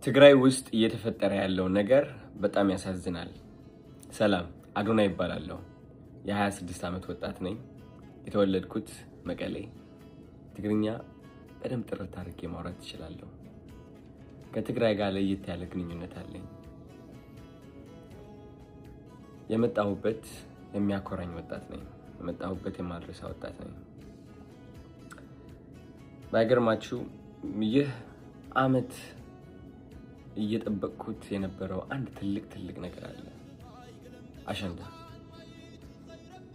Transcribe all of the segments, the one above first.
ትግራይ ውስጥ እየተፈጠረ ያለው ነገር በጣም ያሳዝናል። ሰላም፣ አዶናይ ይባላለሁ። የ26 ዓመት ወጣት ነኝ። የተወለድኩት መቀሌ። ትግርኛ በደንብ ጥርት አድርጌ ማውራት እችላለሁ። ከትግራይ ጋር ለየት ያለ ግንኙነት አለኝ። የመጣሁበት የሚያኮራኝ ወጣት ነኝ። የመጣሁበት የማድረሳ ወጣት ነኝ። ባይገርማችሁ ይህ ዓመት እየጠበቅኩት የነበረው አንድ ትልቅ ነገር አለ።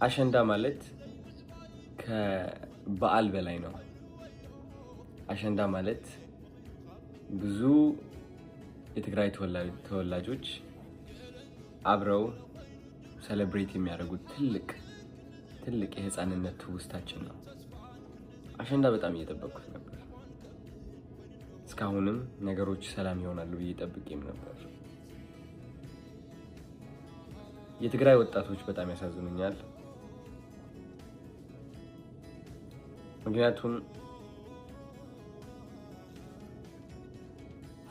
አሸንዳ ማለት ከበዓል በላይ ነው። አሸንዳ ማለት ብዙ የትግራይ ተወላጆች አብረው ሴሌብሬት የሚያደርጉት ትልቅ የህፃንነት ትውስታችን ነው። አሸንዳ በጣም እየጠበቅኩት ነበር። እስካሁንም ነገሮች ሰላም ይሆናሉ ብዬ ጠብቄም ነበር። የትግራይ ወጣቶች በጣም ያሳዝኑኛል። ምክንያቱም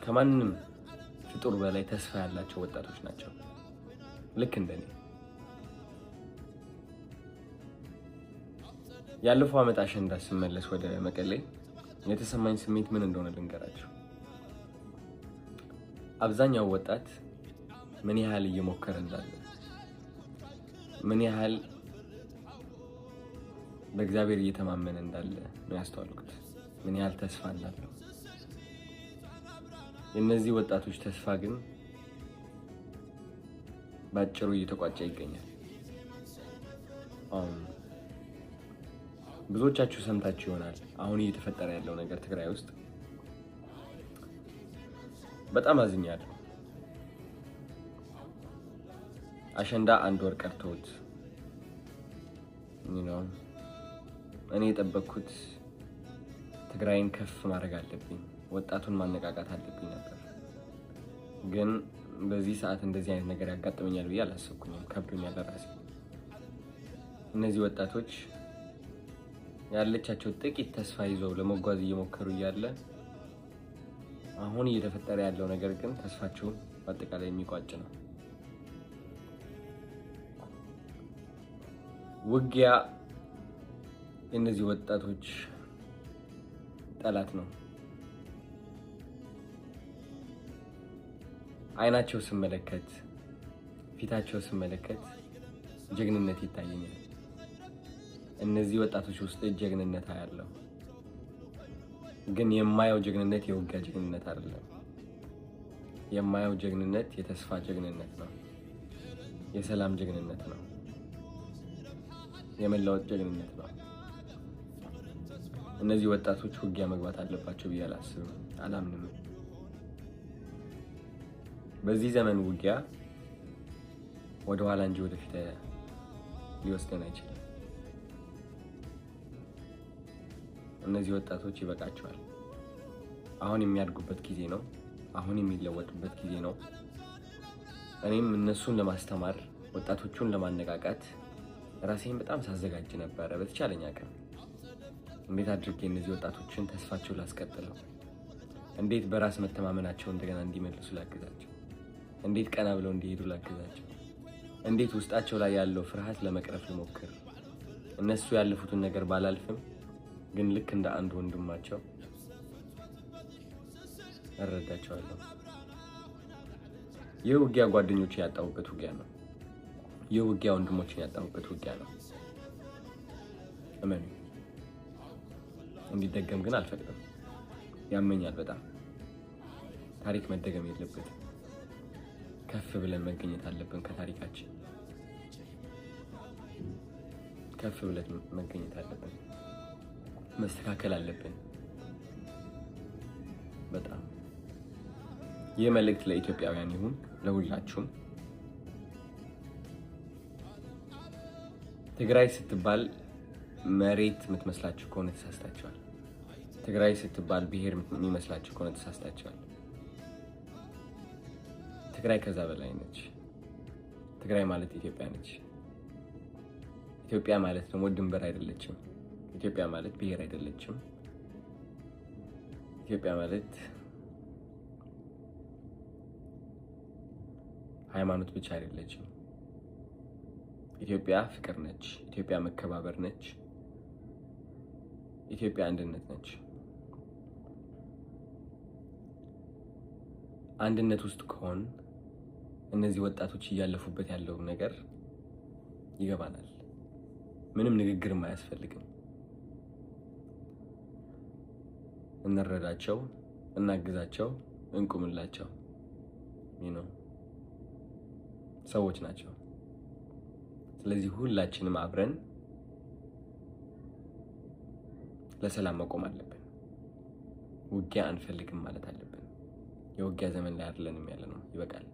ከማንም ፍጡር በላይ ተስፋ ያላቸው ወጣቶች ናቸው። ልክ እንደኔ። ያለፈው ዓመት አሸንዳ ስመለስ ወደ መቀሌ የተሰማኝ ስሜት ምን እንደሆነ ልንገራችሁ። አብዛኛው ወጣት ምን ያህል እየሞከረ እንዳለ፣ ምን ያህል በእግዚአብሔር እየተማመነ እንዳለ ነው ያስተዋልኩት። ምን ያህል ተስፋ እንዳለው። የእነዚህ ወጣቶች ተስፋ ግን ባጭሩ እየተቋጨ ይገኛል። ብዙዎቻችሁ ሰምታችሁ ይሆናል አሁን እየተፈጠረ ያለው ነገር ትግራይ ውስጥ። በጣም አዝኛለሁ። አሸንዳ አንድ ወር ቀርቶት እኔ የጠበቅኩት ትግራይን ከፍ ማድረግ አለብኝ፣ ወጣቱን ማነቃቃት አለብኝ ነበር። ግን በዚህ ሰዓት እንደዚህ አይነት ነገር ያጋጥመኛል ብዬ አላሰብኩኝም። ከብዶኛል ለራሴ። እነዚህ ወጣቶች ያለቻቸው ጥቂት ተስፋ ይዘው ለመጓዝ እየሞከሩ እያለ አሁን እየተፈጠረ ያለው ነገር ግን ተስፋቸውን በአጠቃላይ የሚቋጭ ነው። ውጊያ የእነዚህ ወጣቶች ጠላት ነው። አይናቸው ስመለከት፣ ፊታቸው ስመለከት ጀግንነት ይታየኛል። እነዚህ ወጣቶች ውስጥ ጀግንነት አያለው። ግን የማየው ጀግንነት የውጊያ ጀግንነት አይደለም። የማየው ጀግንነት የተስፋ ጀግንነት ነው። የሰላም ጀግንነት ነው። የመለወጥ ጀግንነት ነው። እነዚህ ወጣቶች ውጊያ መግባት አለባቸው ብዬ አላስብም፣ አላምንም። በዚህ ዘመን ውጊያ ወደ ኋላ እንጂ ወደፊት ሊወስደን አይችልም። እነዚህ ወጣቶች ይበቃቸዋል። አሁን የሚያድጉበት ጊዜ ነው። አሁን የሚለወጡበት ጊዜ ነው። እኔም እነሱን ለማስተማር፣ ወጣቶቹን ለማነቃቃት ራሴን በጣም ሳዘጋጅ ነበረ። በተቻለኝ አቅም እንዴት አድርጌ እነዚህ ወጣቶችን ተስፋቸው ላስቀጥለው፣ እንዴት በራስ መተማመናቸው እንደገና እንዲመልሱ ላግዛቸው፣ እንዴት ቀና ብለው እንዲሄዱ ላግዛቸው፣ እንዴት ውስጣቸው ላይ ያለው ፍርሃት ለመቅረፍ ልሞክር። እነሱ ያለፉትን ነገር ባላልፍም ግን ልክ እንደ አንድ ወንድማቸው እረዳቸዋለሁ። ይህ ውጊያ ጓደኞች ያጣሁበት ውጊያ ነው። ይህ ውጊያ ወንድሞችን ያጣሁበት ውጊያ ነው። እመኑ። እንዲደገም ግን አልፈቅድም። ያመኛል በጣም። ታሪክ መደገም የለበትም። ከፍ ብለን መገኘት አለብን። ከታሪካችን ከፍ ብለን መገኘት አለብን። መስተካከል አለብን። በጣም ይህ መልእክት ለኢትዮጵያውያን ይሁን፣ ለሁላችሁም። ትግራይ ስትባል መሬት የምትመስላችሁ ከሆነ ተሳስታችኋል። ትግራይ ስትባል ብሔር የሚመስላችሁ ከሆነ ተሳስታችኋል። ትግራይ ከዛ በላይ ነች። ትግራይ ማለት ኢትዮጵያ ነች። ኢትዮጵያ ማለት ደግሞ ድንበር አይደለችም። ኢትዮጵያ ማለት ብሔር አይደለችም። ኢትዮጵያ ማለት ሃይማኖት ብቻ አይደለችም። ኢትዮጵያ ፍቅር ነች። ኢትዮጵያ መከባበር ነች። ኢትዮጵያ አንድነት ነች። አንድነት ውስጥ ከሆን እነዚህ ወጣቶች እያለፉበት ያለው ነገር ይገባናል። ምንም ንግግርም አያስፈልግም። እንረዳቸው፣ እናግዛቸው፣ እንቁምላቸው። ሰዎች ናቸው። ስለዚህ ሁላችንም አብረን ለሰላም መቆም አለብን። ውጊያ አንፈልግም ማለት አለብን። የውጊያ ዘመን ላይ አይደለንም ያለነው። ይበቃል።